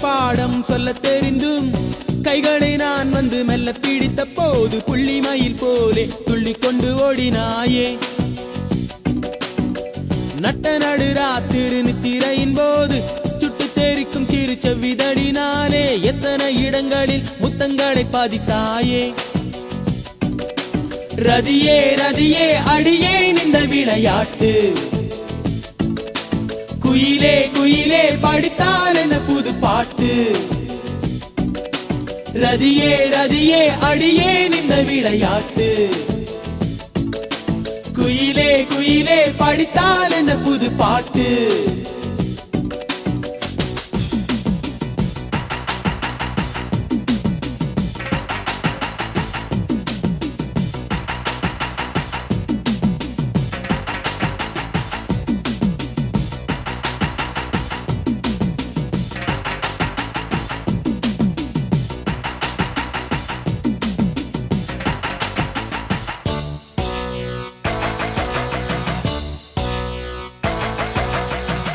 பாடம் சொல்ல தெரிந்தும் கைகளை நான் வந்து மெல்ல பிடித்த போது புள்ளி மயில் போலே துள்ளி கொண்டு ஓடினாயே. நட்ட நடு ராத்திரு நித்திரையின் போது சுட்டு தெரிக்கும் சிறு செவ்விதடினாலே எத்தனை இடங்களில் முத்தங்களை பாதித்தாயே. ரதியே ரதியே அடியே இந்த விளையாட்டு, குயிலே குயிலே படித்தால் என்ன புது பாட்டு. ரதியே ரதியே அடியே இந்த விளையாட்டு, குயிலே குயிலே படித்தால் என்ன புது பாட்டு.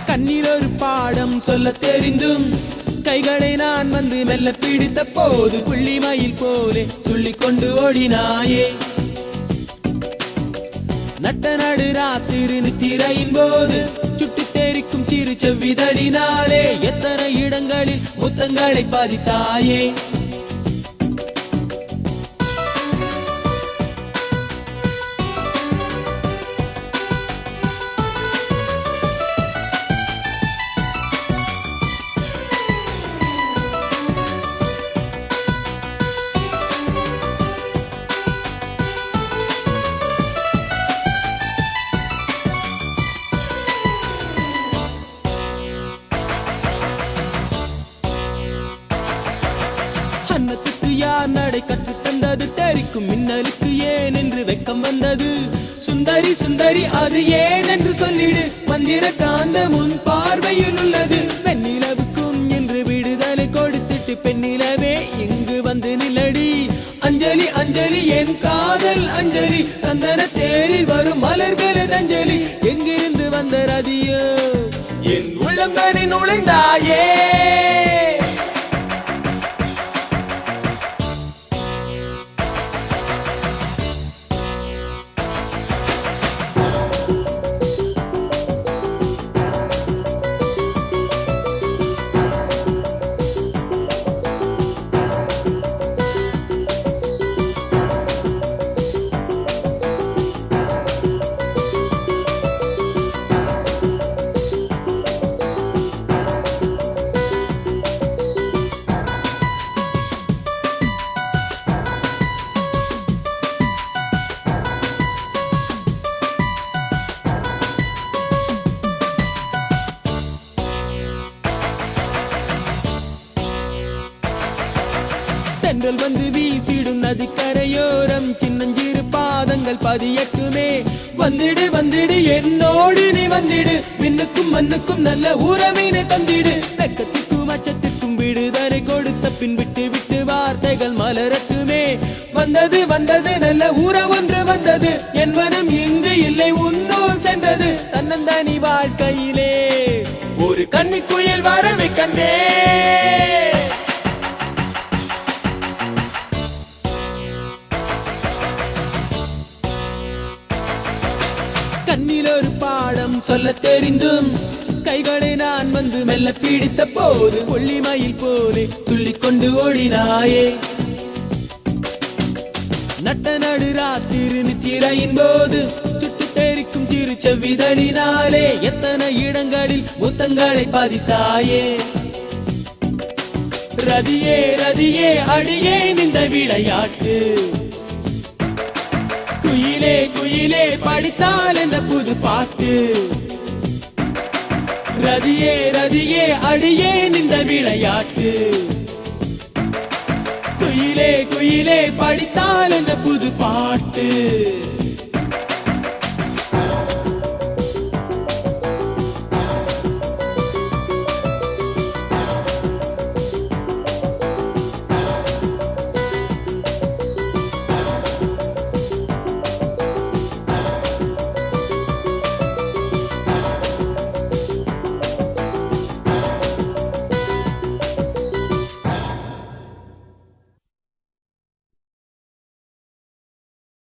கண்ணில் ஒரு பாடம் சொல்ல தெரிந்தும் கைகளை நான் வந்து மெல்ல பிடித்த போது புள்ளி மயில் போலே துள்ளி கொண்டு ஓடினாயே. நட்ட நடு ராத்திரு நித்திரையின் போது சுட்டு தெரிக்கும் சிறு செவ்விதடினாலே எத்தனை இடங்களில் முத்தங்களை பாதித்தாயே. அன்னத்துக்கு யார் நடை கற்று தந்தது, தெரிக்கும் மின்னலுக்கு ஏன் என்று வெக்கம் வந்தது. சுந்தரி சுந்தரி அது ஏன் என்று சொல்லிடு, மந்திர காந்த முன் பார்வையில் உள்ளது. பெண்ணிலவுக்கும் என்று விடுதலை கொடுத்துட்டு பெண்ணிலவே இங்கு வந்து நிலடி. அஞ்சலி அஞ்சலி என் காதல் அஞ்சலி, சந்தன தேரில் வரும் மலர்களது அஞ்சலி. எங்கிருந்து வந்த ரதியோ என் உள்ளம் வரை நுழைந்தாயே. தென்றல் வந்து வீசிடும் நதிக்கரையோரம் சின்னஞ்சிறு பாதங்கள் பதியட்டுமே. வந்திடு வந்திடு என்னோடு நீ வந்திடு, விண்ணுக்கும் மண்ணுக்கும் நல்ல உறவினை தந்திடு. வெக்கத்திற்கும் அச்சத்திற்கும் விடுதலை கொடுத்த பின் விட்டு விட்டு வார்த்தைகள் மலரட்டுமே. வந்தது வந்தது நல்ல உறவொன்று வந்தது, என் மனம் இங்கு இல்லை உன்னோ சென்றது. தன்னந்தனி வாழ்க்கையிலே ஒரு கன்னிக்குயில் வரவை கண்டே. கண்ணில் ஒரு பாடம் சொல்ல தெரிந்தும் கைகளை நான் வந்து மெல்ல பிடித்த போது புள்ளி மயில் போலே துள்ளி கொண்டு ஓடினாயே. நட்ட நடு ராத்திரு நித்திரையின் போது சுட்டு தெரிக்கும் சிறு செவ்விதடினாலே எத்தனை இடங்களில் முத்தங்களை பாதித்தாயே. ரதியே ரதியே அடியே இந்த விளையாட்டு, குயிலே குயிலே படித்தால் என்ன புது பாட்டு. ரதியே ரதியே அடியே இந்த விளையாட்டு, குயிலே குயிலே படித்தால் என்ன புது பாட்டு.